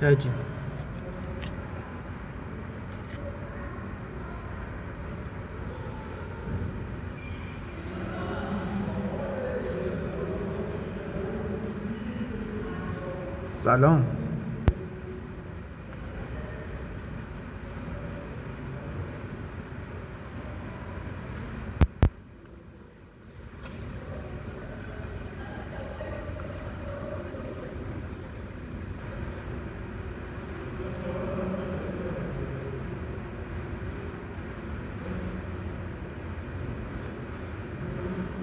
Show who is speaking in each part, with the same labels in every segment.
Speaker 1: کجی سلام.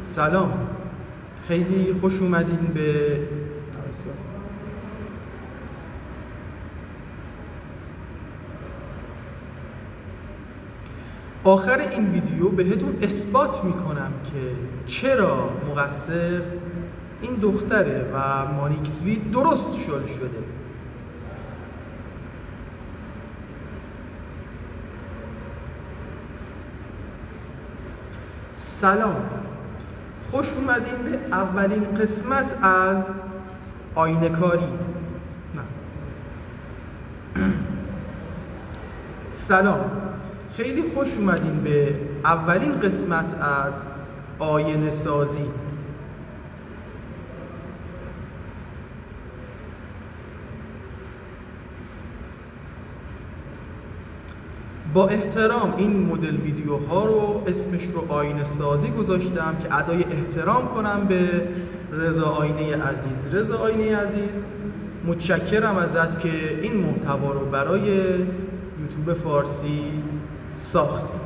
Speaker 1: سلام، خیلی خوش اومدین به آخر این ویدیو. بهتون اثبات میکنم که چرا مقصر این دختره و مانیکسویت درست شل شده. سلام، خوش اومدین به اولین قسمت از آینه کاری. نه. سلام، خیلی خوش اومدین به اولین قسمت از آینه سازی. با احترام این مدل ویدیوها رو اسمش رو آینه سازی گذاشتم که ادای احترام کنم به رضا آینه عزیز. رضا آینه عزیز، متشکرم ازت که این محتوا رو برای یوتیوب فارسی ساختی.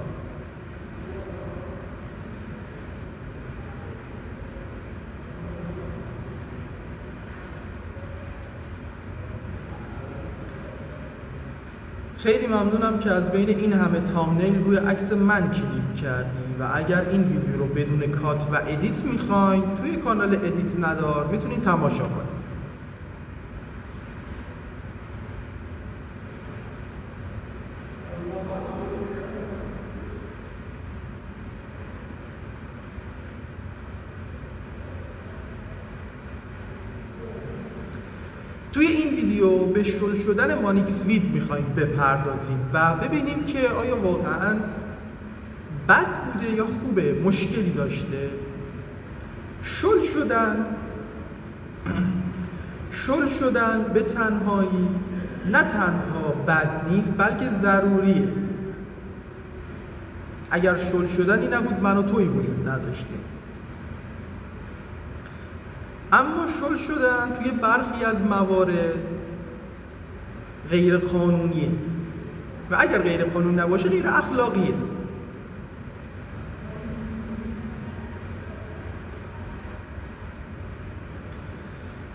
Speaker 1: خیلی ممنونم که از بین این همه تامنیل روی عکس من کلیک کردی و اگر این ویدیو رو بدون کات و ادیت میخواین توی کانال ادیت ندار میتونین تماشا کنید. توی این ویدیو به شل شدن مانیکسویت میخوایم بپردازیم و ببینیم که آیا واقعاً بد بوده یا خوبه، مشکلی داشته. شل شدن به تنهایی نه تنها بد نیست بلکه ضروریه. اگر شل شدنی نبود من و تویی وجود نداشتیم. اما شل شدن توی برخی از موارد غیر قانونیه و اگر غیر قانونی نباشه غیر اخلاقیه.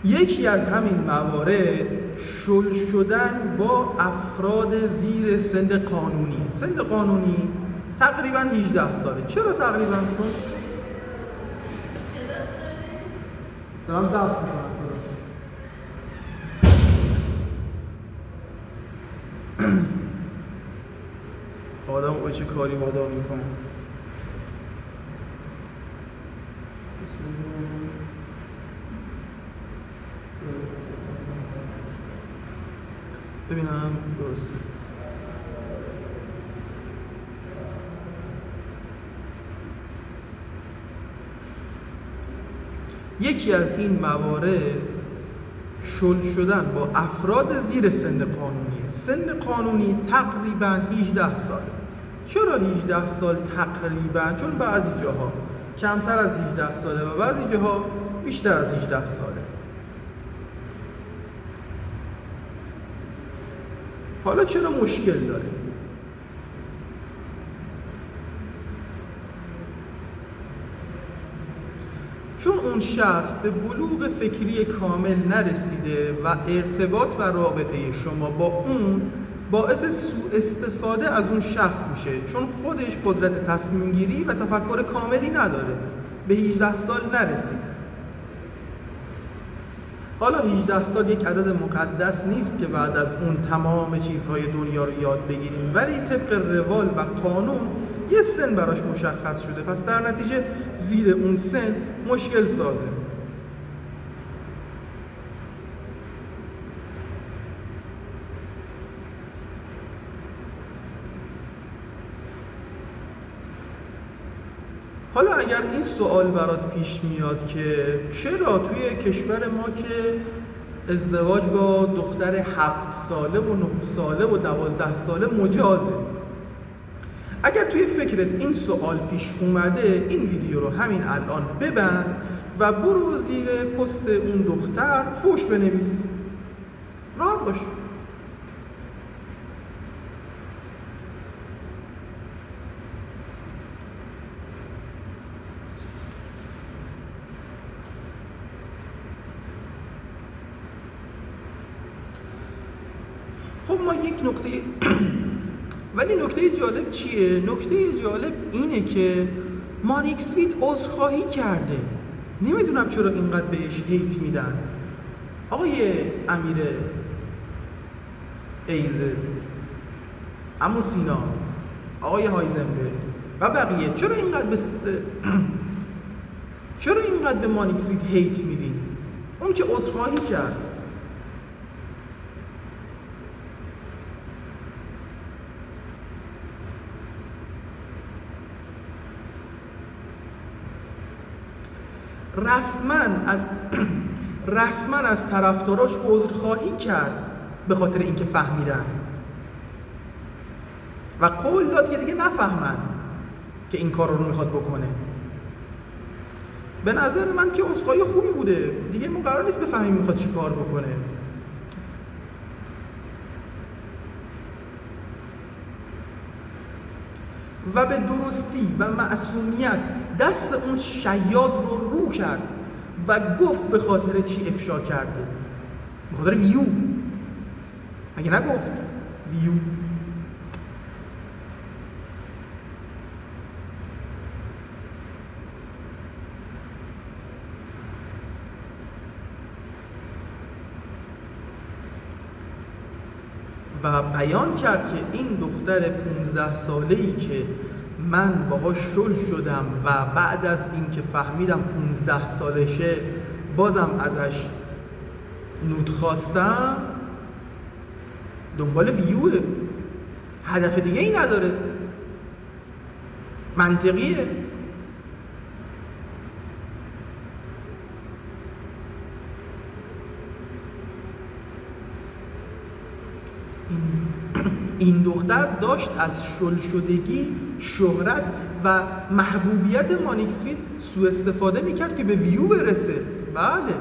Speaker 1: یکی از همین موارد شل شدن با افراد زیر سن قانونی. سن قانونی تقریبا 18 ساله. چرا تقریبا؟ چون دارم ضبط میکنم. آدم او چه کاری وادار میکنه. ببینم درست. یکی از این موارد شل شدن با افراد زیر سن قانونیه. سن قانونی تقریبا 18 ساله. چرا 18 سال تقریبا؟ چون بعضی جاها کمتر از 18 ساله و بعضی جاها بیشتر از 18 ساله. حالا چرا مشکل داره؟ چون اون شخص به بلوغ فکری کامل نرسیده و ارتباط و رابطه شما با اون باعث سوء استفاده از اون شخص میشه، چون خودش قدرت تصمیم گیری و تفکر کاملی نداره، به 18 سال نرسیده. حالا 18 سال یک عدد مقدس نیست که بعد از اون تمام چیزهای دنیا رو یاد بگیریم، ولی طبق روال و قانون یه سن براش مشخص شده، پس در نتیجه زیر اون سن مشکل سازه. حالا اگر این سوال برات پیش میاد که چرا توی کشور ما که ازدواج با دختر 7 ساله و 9 ساله و 12 ساله مجازه، اگر توی فکرت این سوال پیش اومده، این ویدیو رو همین الان ببند و برو زیر پست اون دختر فوش بنویس. راحت باش. خب ما یک نکته ولی نکته جالب چیه؟ نکته جالب اینه که مانیک سویت عذرخواهی کرده. نمیدونم چرا اینقدر بهش هیت میدن. آقای امیر ایزه، عمو سینا، آقای هایزنبرگ و بقیه، چرا اینقدر به مانیک سویت هیت میدین؟ اون که عذرخواهی کرد. رسما از طرفداراش عذرخواهی کرد به خاطر اینکه فهمیدن و قول داد که دیگه نفهمن که این کار رو میخواد بکنه. به نظر من که عذرخواهی خوبی بوده دیگه. ما قرار نیست بفهمیم میخواد چی کار بکنه. و به درستی و معصومیت دست اون شیاد رو کرد و گفت به خاطر چی افشا کرده. به خاطر ویو. مگه نگفت ویو؟ و بیان کرد که این دختر 15 ساله‌ای که من باهاش شل شدم و بعد از اینکه فهمیدم 15 سالشه بازم ازش نود خواستم، دنبال ویوه، هدف دیگه ای نداره. منطقیه. این دختر داشت از شل شدگی، شهرت و محبوبیت مانیک سویت سوء استفاده میکرد که به ویو برسه. بله،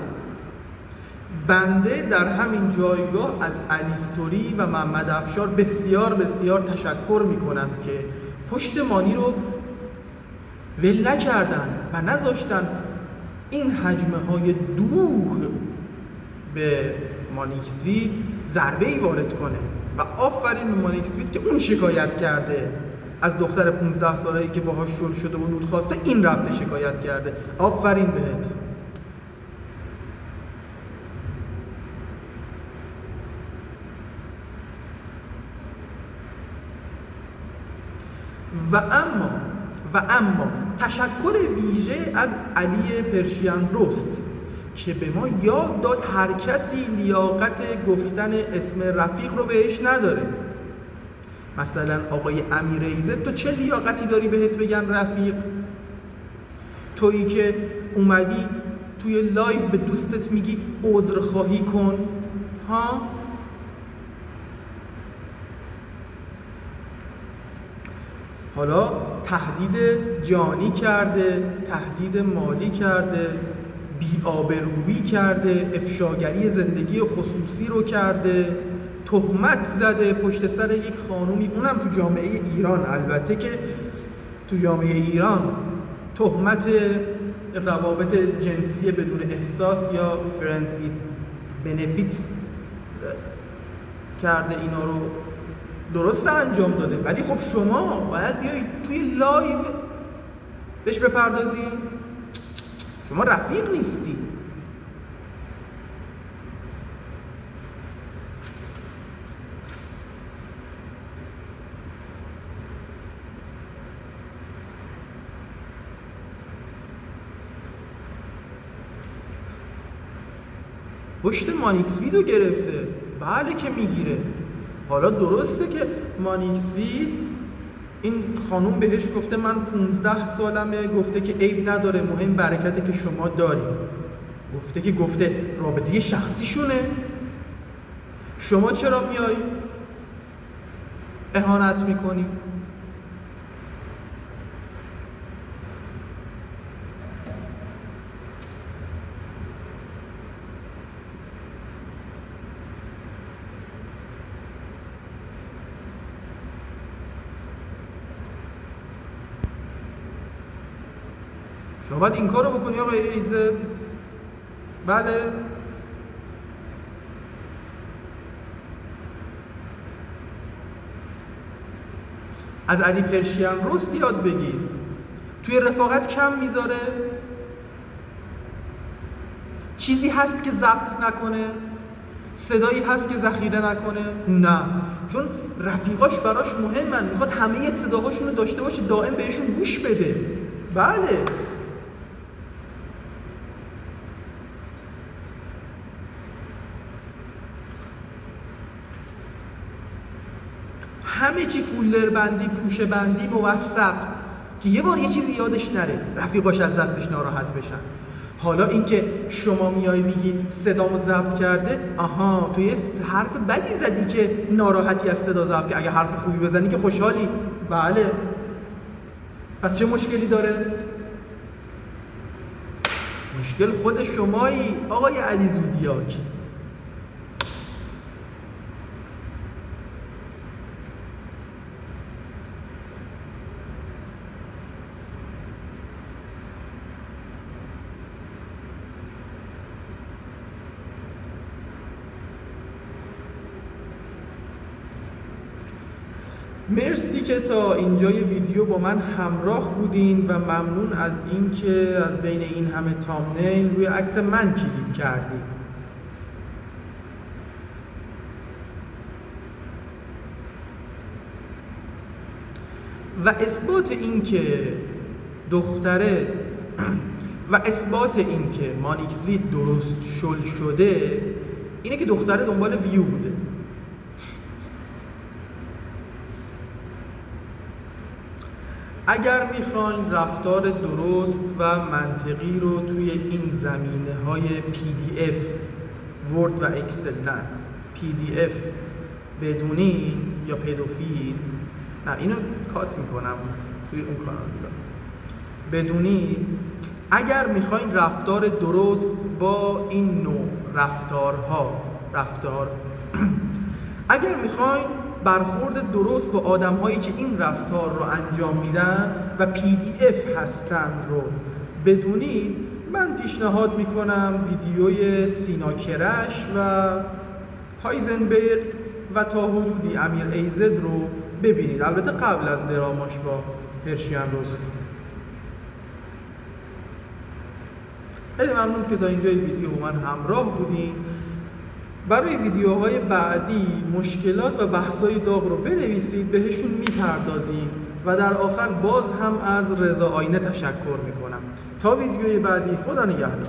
Speaker 1: بنده در همین جایگاه از الیستوری و محمد افشار بسیار بسیار تشکر میکنم که پشت مانی رو ول نکردن و نذاشتن این حجمه های دروغ به مانیک سویت ضربه ای وارد کنه. و آفرین به مانیک سویت که اون شکایت کرده از دختر 15 ساله‌ای که باهاش شل شده و نود خواسته، این رفته شکایت کرده. آفرین بهت. و اما تشکر ویژه از علی پرشین رست که به ما یاد داد هر کسی لیاقت گفتن اسم رفیق رو بهش نداره. مثلا آقای امیر ایزه، تو چه لیاقتی داری بهت بگن رفیق؟ تویی که اومدی توی لایو به دوستت میگی عذرخواهی کن، ها؟ حالا تهدید جانی کرده، تهدید مالی کرده، بی‌آبرویی کرده، افشاگری زندگی خصوصی رو کرده، تهمت زده پشت سر یک خانومی، اونم تو جامعه ایران. البته که تو جامعه ایران تهمت روابط جنسی بدون احساس یا friends with benefits کرده، اینا رو درست انجام داده. ولی خب شما باید بیایید توی لایو بهش بپردازی. شما رفیق نیستی. پشت مانیک سویت رو گرفته. بله که میگیره. حالا درسته که مانیک سویت این خانوم بهش گفته من 15 سالمه، گفته که عیب نداره، مهم برکته که شما داری. گفته رابطه شخصیشونه، شما چرا میای اهانت میکنی؟ شما باید این کار رو بکنی آقای ایزد. بله از علی پرشین رست یاد بگیر. توی رفاقت کم میذاره؟ چیزی هست که ضبط نکنه؟ صدایی هست که ذخیره نکنه؟ نه، چون رفیقاش براش مهمن، میخواد همه صداهاشون رو داشته باشه، دائم بهشون گوش بده. بله همه چی فولر بندی، پوشه بندی، موثق، که یه بار یه چیزی یادش نره، رفیقاش از دستش ناراحت بشن. حالا اینکه شما میای میگی صدامو ضبط کرده، آها تو یه حرف بدی زدی که ناراحتی از صدا ضبط، که اگه حرف خوبی بزنی که خوشحالی. بله پس چه مشکلی داره؟ مشکل خود شمایی آقای علی زودیاک. مرسی که تا اینجای ویدیو با من همراه بودین و ممنون از اینکه از بین این همه تامنیل روی عکس من کلیک کردین. و اثبات این که مانیکسویت درست شل شده اینه که دختره دنبال ویو بوده. اگر میخواین رفتار درست و منطقی رو توی این زمینه‌های PDF، ورد و اکسل، نه PDF بدونین یا پدوفیل، نه اینو کات میکنم توی اون کانال بدونین، اگر میخواین رفتار درست با این نوع اگر میخواین برخورد درست با آدم‌هایی که این رفتار رو انجام میدن و PDF هستند رو بدونید، من پیشنهاد میکنم ویدیوی سینا کرش و هایزنبرگ و تا حدودی امیر ایزد رو ببینید، البته قبل از دراماش با پرشین رست. خیلی ممنون که تا اینجای ویدیو با من همراه بودین. برای ویدیوهای بعدی مشکلات و بحث‌های داغ رو بنویسید، بهشون میپردازیم و در آخر باز هم از رضا آینه تشکر میکنم. تا ویدیوی بعدی، خدا نگهدار.